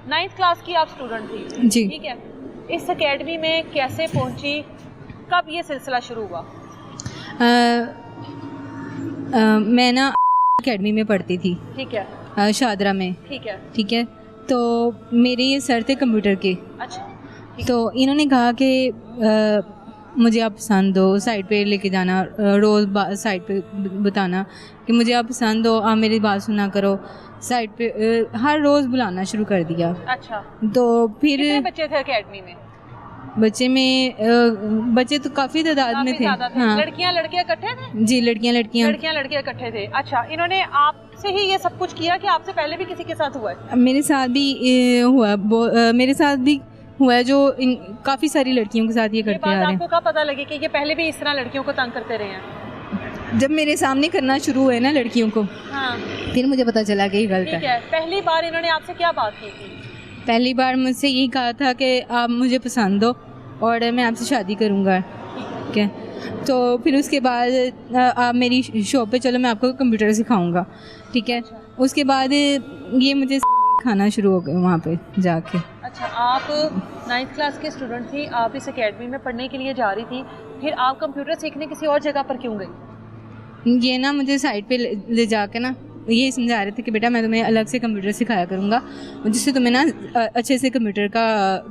9th class की आप student थी जी। ठीक है, इस एकेडमी में कैसे पहुंची, कब ये सिलसिला शुरू हुआ? मैं ना एकेडमी में पढ़ती थी, ठीक है शादरा में, ठीक है। तो मेरे ये सर थे कंप्यूटर के। अच्छा। तो इन्होंने कहा कि मुझे आप पसंद हो, साइड पे लेके जाना, रोज़ साइड पे बताना कि मुझे आप पसंद हो, आप मेरी बात सुना करो, साइड पे हर रोज़ बुलाना शुरू कर दिया। अच्छा। तो फिर कितने बच्चे थे एकेडमी में? बच्चे तो काफ़ी तादाद में थे। हाँ। लड़कियां इकट्ठे थे? जी, लड़कियां इकट्ठे थे। अच्छा, इन्होंने आपसे ही ये सब कुछ किया कि आपसे पहले भी किसी के साथ हुआ है? मेरे साथ भी मेरे साथ भी हुआ है, जो काफ़ी सारी लड़कियों के साथ ये करते आ रहे हैं। आपको कब पता लगे कि ये पहले भी इस तरह लड़कियों को तंग करते रहे हैं? जब मेरे सामने करना शुरू हुए ना लड़कियों को, हाँ। फिर मुझे पता चला कि ये गलत ठीक है। पहली बार इन्होंने आपसे क्या बात की थी? पहली बार मुझसे यही कहा था कि आप मुझे पसंद हो और मैं आपसे शादी करूँगा, ठीक है। तो फिर उसके बाद आप मेरी शॉप पे चलो, मैं आपको कंप्यूटर सिखाऊंगा, ठीक है। उसके बाद ये मुझे खाना शुरू हो गया वहाँ पे जाके। अच्छा, आप 9th क्लास के स्टूडेंट थी, आप इस एकेडमी में पढ़ने के लिए जा रही थी, फिर आप कंप्यूटर सीखने किसी और जगह पर क्यों गई? ये ना मुझे साइड पे ले जाके ना ये समझा रहे थे कि बेटा मैं तुम्हें अलग से कंप्यूटर सिखाया करूँगा, जिससे तुम्हें ना अच्छे से कंप्यूटर का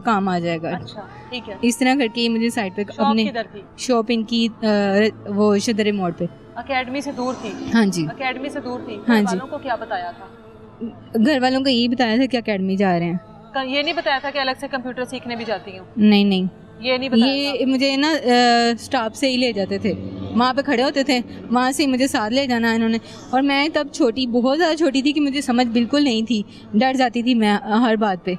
काम आ जाएगा। अच्छा, ठीक है। इस तरह करके मुझे साइड पे अपने शॉप इनकी वो शदर मोड़ पे, एकेडमी से दूर थी। हाँ जी, एकेडमी से दूर थी। हाँ घर वालों को क्या बताया था? घर वालों को यही बताया था कि एकेडमी जा रहे हैं। ये नहीं बताया था कि अलग से कंप्यूटर सीखने भी जाती हूँ? नहीं, ये नहीं बताया। ये मुझे ना स्टाफ से ही ले जाते थे, वहाँ पे खड़े होते थे, वहाँ से मुझे साथ ले जाना इन्होंने। और मैं तब बहुत ज़्यादा छोटी थी कि मुझे समझ बिल्कुल नहीं थी, डर जाती थी मैं हर बात पे।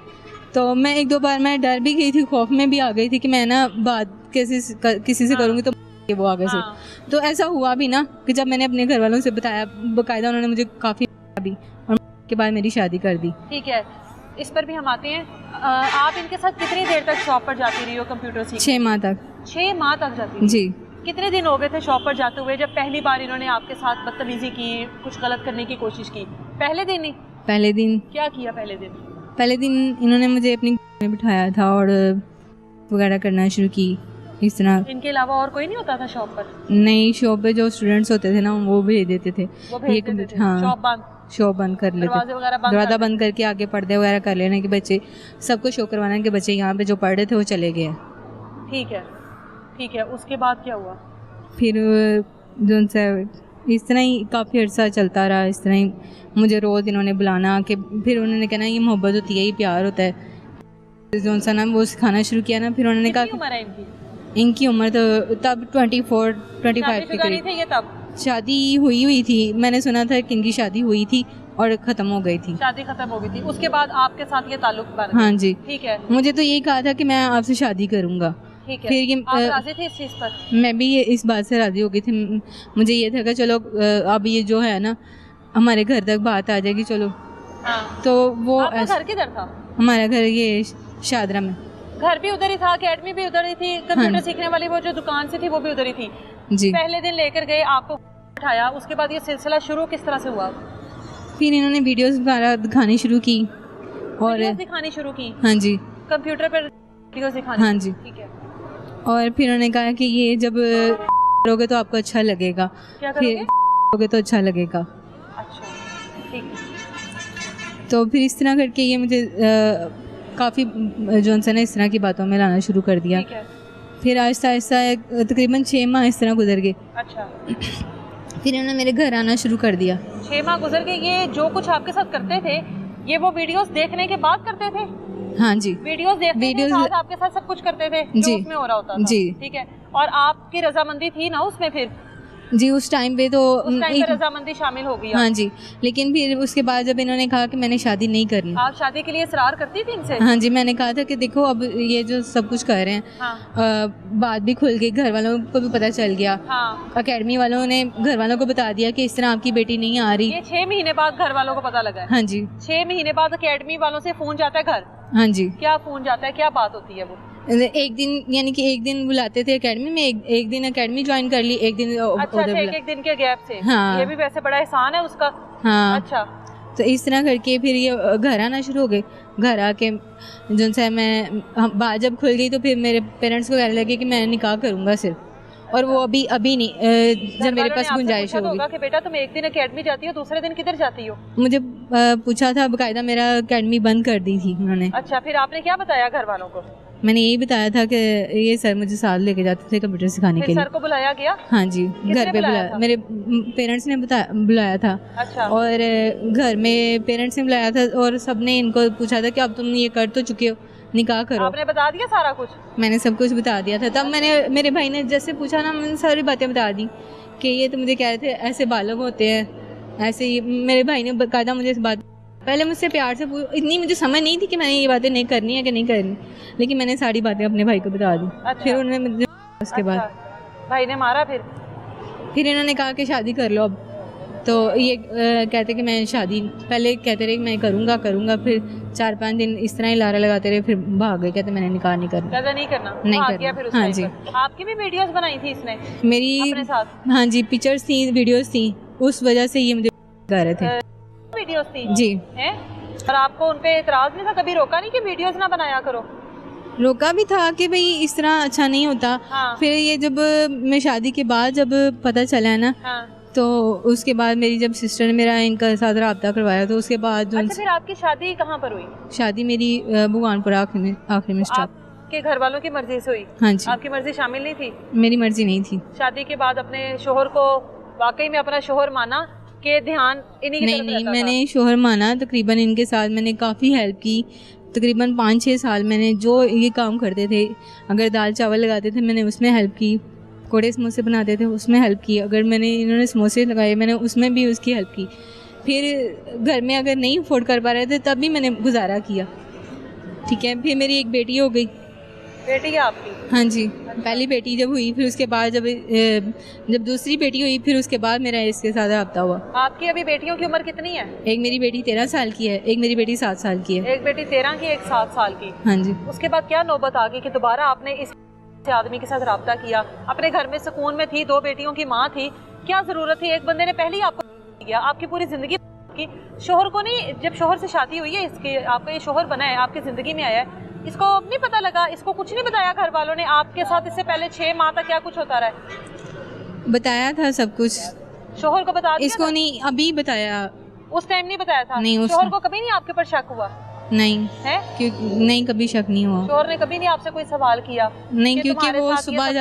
तो मैं एक दो बार मैं डर भी गई थी, खौफ में भी आ गई थी कि मैं ना बात किसी से करूँगी तो वो आगे से। तो ऐसा हुआ भी ना कि जब मैंने अपने घर वालों से बताया, बाकायदा उन्होंने मुझे काफ़ी भी, और के बाद मेरी शादी कर दी। ठीक है, इस पर भी हम आते हैं। आप इनके साथ कितनी देर तक शॉप पर जाती रही हो कंप्यूटर सीखने? 6 माह तक। 6 माह तक जाती रही? जी। कितने दिन हो गए थे शॉप पर जाते हुए जब पहली बार इन्होंने आपके साथ बदतमीजी की, कुछ गलत करने की कोशिश की? पहले दिन ही? पहले दिन। क्या किया पहले दिन? पहले दिन इन्होंने मुझे अपनी में बिठाया था और वगैरह करना शुरू की इस तरह। इनके अलावा और कोई नहीं होता था शॉप पर? नहीं, शॉप पे जो स्टूडेंट्स होते थे ना वो भेज देते थे। ये कंप्यूटर, हाँ, शॉप बंद कर लेते, दरवाजा बंद करके आगे पर्दे वगैरह कर लेने के बच्चे, सबको शो करवाना कि बच्चे यहाँ पे जो पढ़ रहे थे वो चले गए। ठीक है। उसके बाद क्या हुआ? फिर जो उनसे इस तरह ही काफ़ी अर्सा चलता रहा। इस तरह ही मुझे रोज़ इन्होंने बुलाना कि फिर उन्होंने कहना ये मोहब्बत होती है, ये प्यार होता है, जो सा ना वो सिखाना शुरू किया ना। फिर उन्होंने कहा इनकी उम्र तो तब 24-25 के करीब थे। ये तब शादी हुई थी, मैंने सुना था कि इनकी शादी हुई थी और ख़त्म हो गई थी। शादी खत्म हो गई थी, उसके बाद आपके साथ ये ताल्लुक बन गया? हाँ जी। ठीक है। मुझे तो यही कहा था कि मैं आपसे शादी करूँगा। ठीक है। फिर ये आप राजी थे इस चीज़ पर? मैं भी इस बात से राजी हो गई थी। मुझे ये था कि चलो अब ये जो है ना हमारे घर तक बात आ जाएगी, चलो। हाँ। तो वो आपका घर किधर था? हमारा घर ये शादरा में। घर भी उधर ही था, एकेडमी भी उधर ही थी, कंप्यूटर सीखने वाली वो जो दुकान से थी वो भी उधर ही थी? जी। पहले दिन लेकर गए, आपको उठाया, उसके बाद ये सिलसिला शुरू किस तरह से हुआ? फिर इन्होंने वीडियोस वगैरह दिखानी शुरू की और दिखानी शुरू की? हाँ जी, कंप्यूटर पर वीडियोस दिखानी? हाँ जी। ठीक है। और फिर उन्होंने कहा कि ये जब करोगे तो आपको अच्छा लगेगा। क्या करोगे? करोगे तो अच्छा लगेगा। अच्छा, ठीक। तो फिर इस तरह करके ये मुझे काफ़ी जो ना इस तरह की बातों में लाना शुरू कर दिया। ठीक है। फिर आहिस्ता आहिस्ता तकरीबन 6 माह इस तरह गुजर गए। अच्छा। फिर इन्होंने मेरे घर आना शुरू कर दिया। 6 माह गुजर गए। ये जो कुछ आपके साथ करते थे ये वो वीडियोस देखने के बाद करते थे? हाँ जी। वीडियोस देखने के साथ आपके साथ सब कुछ करते थे जो उसमें हो रहा होता था? जी। ठीक है। और आपकी रजामंदी थी ना उसमें? फिर जी, उस टाइम पे तो रजामंदी शामिल हो गई। हाँ जी। लेकिन फिर उसके बाद जब इन्होंने कहा कि मैंने शादी नहीं करनी। आप शादी के लिए इसरार करती थी इनसे? हाँ जी, मैंने कहा था कि देखो अब ये जो सब कुछ कर रहे हैं, हाँ। बात भी खुल गई, घर वालों को भी पता चल गया। हाँ। एकेडमी वालों ने घर वालों को बता दिया कि इस तरह आपकी बेटी नहीं आ रही। ये 6 महीने बाद घर वालों को पता लगा? हाँ जी। 6 महीने बाद एकेडमी वालों से फोन जाता है घर? हाँ जी। क्या फोन जाता है, क्या बात होती है वो? एक दिन यानी कि एक दिन बुलाते थे एकेडमी में, एक दिन एकेडमी ज्वाइन कर ली, एक दिन अच्छा, एक दिन के गैप से। हाँ। ये भी वैसे बड़ा एहसान है उसका। हाँ। अच्छा, तो इस तरह करके फिर ये घर आना शुरू हो गए। घर आके जो सा बात जब खुल गई तो फिर मेरे पेरेंट्स को कहने लगे कि मैं निकाह करूँगा सिर्फ, और वो अभी नहीं, जब मेरे पास गुंजाइश होगी। कि बेटा तुम एक दिन एकेडमी जाती हो, दूसरे दिन किधर जाती हो? मुझे पूछा था बाकायदा, मेरा एकेडमी बंद कर दी थी उन्होंने। अच्छा, फिर आपने क्या बताया घर वालों को? मैंने यही बताया था कि ये सर मुझे साथ लेके जाते थे कंप्यूटर सिखाने के लिए। सर को बुलाया गया? हाँ जी, घर पे बुलाया, मेरे पेरेंट्स ने बुलाया था। अच्छा। और घर में पेरेंट्स ने बुलाया था और सबने इनको पूछा था कि अब तुम ये कर तो चुके हो, निकाह करो। आपने बता दिया सारा कुछ? मैंने सब कुछ बता दिया था। तब मेरे भाई ने जैसे पूछा ना, मैंने सारी बातें बता दी कि ये तो मुझे कह रहे थे ऐसे बालक होते हैं, ऐसे ही। मेरे भाई ने बाकायदा मुझे इस बात, पहले मुझसे प्यार से इतनी मुझे समझ नहीं थी कि मैंने ये बातें नहीं करनी है कि नहीं करनी, लेकिन मैंने सारी बातें अपने भाई को बता दी। अच्छा। फिर उन्होंने मुझे उसके बाद भाई ने मारा? फिर इन्होंने कहा कि शादी कर लो अब। तो ये कहते कि मैं शादी, पहले कहते रहे कि मैं करूँगा, फिर 4-5 दिन इस तरह ही लारा लगाते रहे, फिर भाग गए, कहते मैंने निकाह नहीं करना। नहीं करना। फिर हाँ जी। आपकी भी वीडियोस बनाई थी इसने मेरी अपने साथ? हाँ जी, पिक्चर्स थी, वीडियोस थी, उस वजह से ये मुझे कर रहे थे। वीडियोस थी जी। हैं? और आपको उन पे एतराज नहीं था? कभी रोका नहीं कि वीडियोस ना बनाया करो? रोका भी था कि भाई इस तरह अच्छा नहीं होता। हाँ। फिर ये जब मैं शादी के बाद जब पता चला ना, हाँ। तो उसके बाद मेरी जब सिस्टर ने मेरा इनका साथ रब्ता करवाया, तो उसके बाद अच्छा, फिर आपकी शादी कहाँ पर हुई? शादी मेरी भगवानपुर आखिरी में स्टॉप। आपके घर वालों की मर्जी से हुई? हाँ जी। आपकी मर्जी शामिल नहीं थी? मेरी मर्जी नहीं थी। शादी के बाद अपने शोहर को वाकई में अपना शोहर माना कि ध्यान इन्हीं की तरफ रहता था? मैंने शोहर माना, तकरीबन इनके साथ मैंने काफ़ी हेल्प की। तकरीबन 5-6 साल मैंने जो ये काम करते थे, अगर दाल चावल लगाते थे मैंने उसमें हेल्प की, कोड़े समोसे बनाते थे उसमें हेल्प की, अगर इन्होंने समोसे लगाए मैंने उसमें भी उसकी हेल्प की। फिर घर में अगर नहीं अफोर्ड कर पा रहे थे तब भी मैंने गुजारा किया। ठीक है, फिर मेरी एक बेटी हो गई। बेटी है आपकी? हाँ जी। पहली बेटी जब हुई, फिर उसके बाद जब दूसरी बेटी हुई, फिर उसके बाद मेरा इसके साथ रब्ता हुआ। आपकी अभी बेटियों की उम्र कितनी है? एक मेरी बेटी 13 साल की है, एक मेरी बेटी 7 साल की है। एक बेटी 13 की, एक 7 साल की। हाँ जी। उसके बाद क्या नौबत आ गई कि दोबारा आपने इस आदमी के साथ रब्ता किया? अपने घर में सुकून में थी, 2 बेटियों की माँ थी, क्या जरूरत थी? एक बंदे ने पहले ही आपको किया, आपकी पूरी जिंदगी की। शोहर को नहीं, जब शोहर से शादी हुई है इसके, आपका ये शोहर बना है, आपकी जिंदगी में आया है, इसको नहीं पता लगा? इसको कुछ नहीं बताया घर वालों ने आपके साथ इससे पहले 6 माह तक क्या कुछ होता रहा है? बताया था सब कुछ। शोहर को बता दिया? इसको नहीं, अभी बताया। उस टाइम नहीं बताया था? नहीं। शोहर को कभी नहीं आपके ऊपर शक हुआ? नहीं है? नहीं, कभी शक नहीं हुआ। शोहर ने कभी नहीं आपसे कोई सवाल किया? नहीं, क्योंकि वो सुबह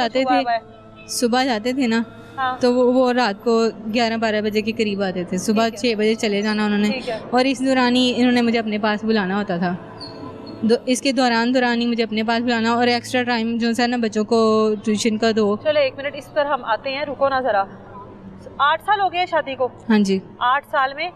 जाते थे ना। हाँ। तो वो रात को 11-12 बजे के करीब आते थे, सुबह 6 बजे चले जाना उन्होंने, और इस दौरान ही इन्होंने मुझे अपने पास बुलाना होता था। इसके दौरान ही मुझे अपने पास बुलाना, और एक्स्ट्रा टाइम जो है ना बच्चों को ट्यूशन का दो। चलो 1 मिनट इस पर हम आते हैं, रुको ना जरा। 8 साल हो गए शादी को? हाँ जी। 8 साल में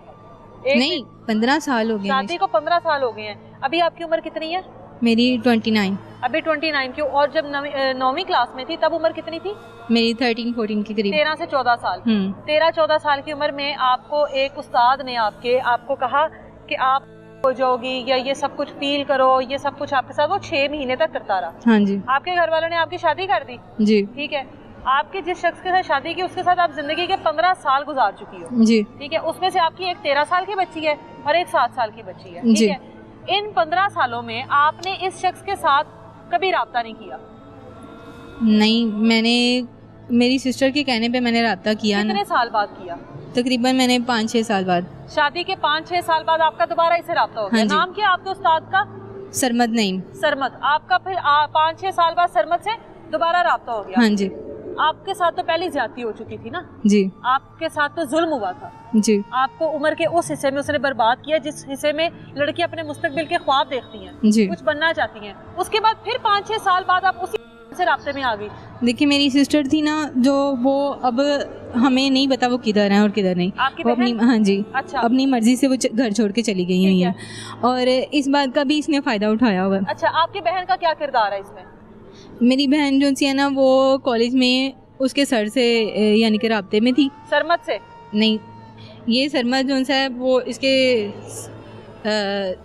नहीं, 15 साल हो गए शादी को। 15 साल हो गए हैं। अभी आपकी उम्र कितनी है? मेरी 29। अभी 29 की। और जब 9वीं क्लास में थी तब उम्र कितनी थी? मेरी 13-14 के करीब। 13 से 14 साल। 13-14 साल की उम्र में आपको एक उस्ताद ने आपको कहा कि आप हो जाओगी, या ये सब कुछ फील करो, ये सब कुछ आपके साथ वो 6 महीने तक करता रहा। हाँ जी। आपके घर वालों ने आपकी शादी कर दी? जी। ठीक है, आपके जिस शख्स के साथ शादी की उसके साथ आप जिंदगी के 15 साल गुजार चुकी हो। जी। ठीक है, उसमें से आपकी एक 13 साल की बच्ची है और एक 7 साल की बच्ची है। ठीक है, इन 15 सालों में आपने इस शख्स के साथ कभी राब्ता नहीं किया? नहीं, मैंने मेरी सिस्टर के कहने पे मैंने राब्ता किया। कितने साल बाद किया? तकरीबन मैंने 5-6 साल बाद। शादी के 5-6 साल बाद आपका दोबारा इससे राब्ता हो गया? हाँ। नाम क्या आपके उस्ताद का? सरमद नईम। सरमद। आपका फिर 5-6 साल बाद सरमद से दोबारा राब्ता हो गया? हाँ जी। आपके साथ तो पहले ज्यादती हो चुकी थी ना? जी। आपके साथ तो जुल्म हुआ था। जी। आपको उम्र के उस हिस्से में उसने बर्बाद किया जिस हिस्से में लड़की अपने मुस्तकबिल के ख्वाब देखती हैं, जी, कुछ बनना चाहती हैं। उसके बाद फिर 5-6 साल बाद आप उसी से राब्ते में आ गई। देखिए, मेरी सिस्टर थी ना जो, वो अब हमें नहीं पता वो किधर है और किधर नहीं। आपकी वो अपनी, हाँ जी, अच्छा, अपनी मर्जी से वो घर छोड़ के चली गई हुई है, और इस बात का भी इसने फायदा उठाया हुआ। अच्छा, आपकी बहन का क्या किरदार है इसमें? मेरी बहन जो सी है ना, वो कॉलेज में उसके सर से यानी कि राब्ते में थी। सरमद से? नहीं, ये सरमद जो सा है वो इसके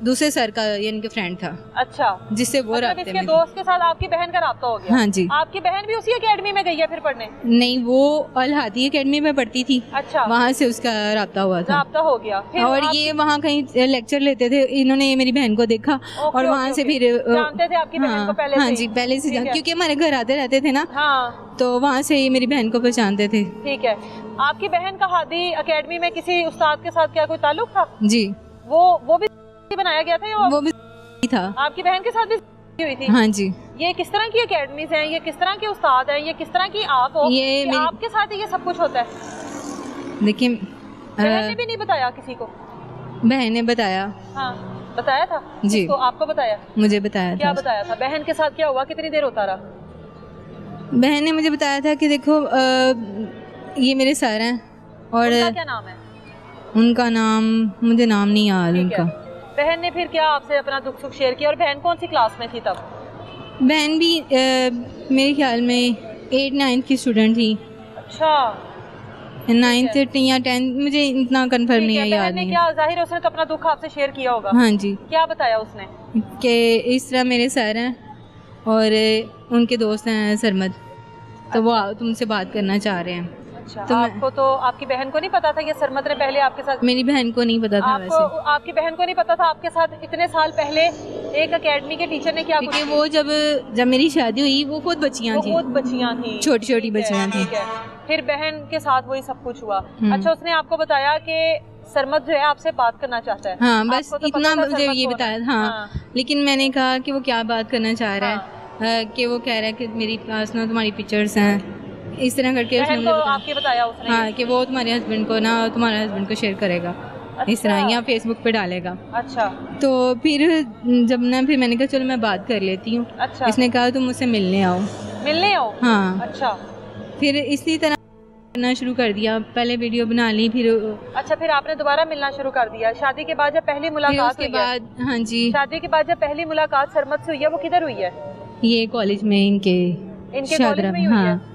दूसरे सर का यानी कि फ्रेंड था, अच्छा, जिससे वो मतलब राब्ते इसके में थी। दोस्त के साथ आपकी बहन का राब्ता हो गया। हाँ जी। आपकी बहन भी उसी एकेडमी में गई है फिर पढ़ने? नहीं, वो अल हादी एकेडमी में पढ़ती थी, अच्छा, वहाँ से उसका राब्ता हुआ था। राब्ता हो गया फिर और आप- ये वहाँ कहीं लेक्चर लेते थे, इन्होंने मेरी बहन को देखा ओके, और ओके, वहाँ से ओके। फिर जानते थे आपकी बहन को पहले हाँ से ही? जी, पहले से ठीक है। क्योंकि हमारे घर आते रहते थे ना, हाँ, तो वहाँ से ही मेरी बहन को पहचानते थे। ठीक है। आपकी बहन का हादी एकेडमी में किसी उस्ताद के साथ क्या कोई ताल्लुक था? जी, वो भी बनाया गया था या वो भी था। आपकी बहन के साथ भी हुई थी? हाँ जी। ये किस तरह की एकेडमीज हैं, ये किस तरह के उस्ताद हैं, ये किस तरह की आप हो ये कि मेरी- आपके साथ ही ये सब कुछ होता है? देखिए, बहन ने भी नहीं बताया किसी को? बहन ने बताया। हाँ, बताया था? जी। किसको? आपको बताया? मुझे बताया क्या था। बताया था? बहन के साथ क्या हुआ, कितनी देर होता रहा? बहन ने मुझे बताया था कि देखो ये मेरे सर हैं और उनका क्या नाम है? उनका नाम, मुझे नाम नहीं याद ठीक उनका। है। बहन ने फिर क्या आपसे अपना दुख सुख शेयर किया? और बहन कौन सी क्लास में थी तब? बहन भी मेरे ख्याल में 8-9 की स्टूडेंट थी, अच्छा, 9th या 10th, मुझे इतना कंफर्म ठीक नहीं है। है, बहन याद ने नहीं क्या, जाहिर है उसने तो अपना दुख आपसे शेयर किया होगा। हाँ जी, क्या बताया उसने? कि इस तरह मेरे सर हैं और उनके दोस्त हैं सरमद, तो वो तुमसे बात करना चाह रहे हैं। अच्छा, तो मैं- आपको तो आपकी बहन को नहीं पता था? ये सरमद ने पहले आपके साथ, मेरी बहन को नहीं पता था आपको वैसे, आपकी बहन को नहीं पता था आपके साथ इतने साल पहले एक एकेडमी के टीचर ने क्या कुछ क्योंकि किया? वो जब मेरी शादी हुई वो खुद बच्चियाँ वो थी, खुद बच्चियां थी, छोटी-छोटी ठीक है, बच्चियां थी। ठीक है। फिर बहन के साथ वही सब कुछ हुआ। हम्म। अच्छा, उसने आपको बताया कि सरमद जो है आपसे बात करना चाहता है? हाँ, बस आपको तो इतना पता था मुझे सरमद ये कौन है? बताया था। हाँ, लेकिन मैंने कहा कि वो क्या बात करना चाह रहा है, कि वो कह रहा है कि मेरी पास ना तुम्हारी पिक्चर्स हैं, इस तरह करके उसने बहन मुझे को बताया। आपके बताया उसने? हाँ, कि वो तुम्हारे हस्बैंड को ना, तुम्हारे हस्बैंड को शेयर करेगा इस तरह, या फेसबुक पे डालेगा। अच्छा, तो फिर जब ना, फिर मैंने कहा चलो मैं बात कर लेती हूँ। अच्छा। इसने कहा तुम मुझसे मिलने आओ। मिलने आओ? हाँ, अच्छा, फिर इसी तरह करना शुरू कर दिया, पहले वीडियो बना ली, फिर अच्छा। फिर आपने दोबारा मिलना शुरू कर दिया? शादी के बाद जब पहली मुलाकात उसके हुई है, बाद हाँ जी, शादी के बाद जब पहली मुलाकात सरमद से हुई है, वो किधर हुई है? ये कॉलेज में इनके कॉलेज शादरा में ही हुई है? हाँ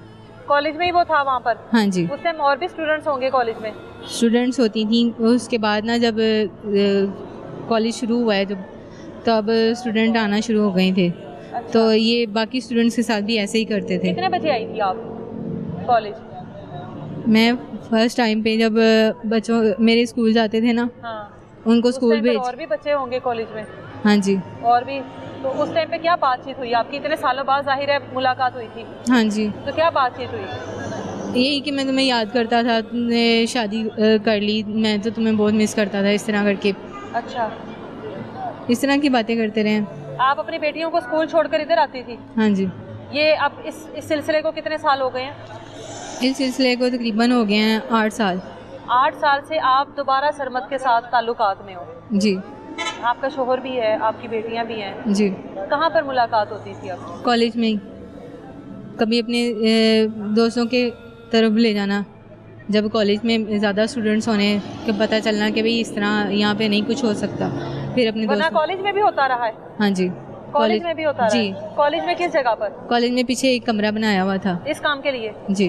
कॉलेज में ही वो था वहाँ पर? हाँ जी, उस टाइम और भी स्टूडेंट्स होंगे कॉलेज में? स्टूडेंट्स होती थी। उसके बाद ना जब कॉलेज शुरू हुआ है, जब तब स्टूडेंट आना शुरू हो गए थे, अच्छा। तो ये बाकी स्टूडेंट्स के साथ भी ऐसे ही करते थे। कितने बजे आई थी आप कॉलेज? मैं फर्स्ट टाइम पे जब बच्चों मेरे स्कूल जाते थे ना, हाँ, उनको उस स्कूल टाइम पर भेज, और भी बच्चे होंगे कॉलेज में? हाँ जी, और भी। तो उस टाइम पे क्या बातचीत हुई आपकी? इतने सालों बाद जाहिर है मुलाकात हुई थी, हाँ जी, तो क्या बातचीत हुई? यही कि मैं तुम्हें याद करता था, तुमने शादी कर ली, मैं तो तुम्हें बहुत मिस करता था, इस तरह करके, अच्छा। इस तरह की बातें करते रहे। आप अपनी बेटियों को स्कूल छोड़कर इधर आती थी? हाँ जी, ये अब इस सिलसिले को कितने साल हो गए हैं? इस सिलसिले को तकरीबन हो गए हैं 8 साल। 8 साल से आप दोबारा सरमद के साथ ताल्लुकात में हो? जी आपका शोहर भी है, आपकी बेटियां भी हैं, जी, कहाँ पर मुलाकात होती थी आपकी? कॉलेज में ही, कभी अपने दोस्तों के तरफ ले जाना, जब कॉलेज में ज़्यादा स्टूडेंट्स होने के पता चलना कि भाई इस तरह यहाँ पे नहीं कुछ हो सकता, फिर अपने वरना दोस्तों, कॉलेज में भी होता रहा है? हाँ जी, कॉलेज में भी होता रहा जी, है? कॉलेज में किस जगह पर? कॉलेज में पीछे एक कमरा बनाया हुआ था इस काम के लिए? जी।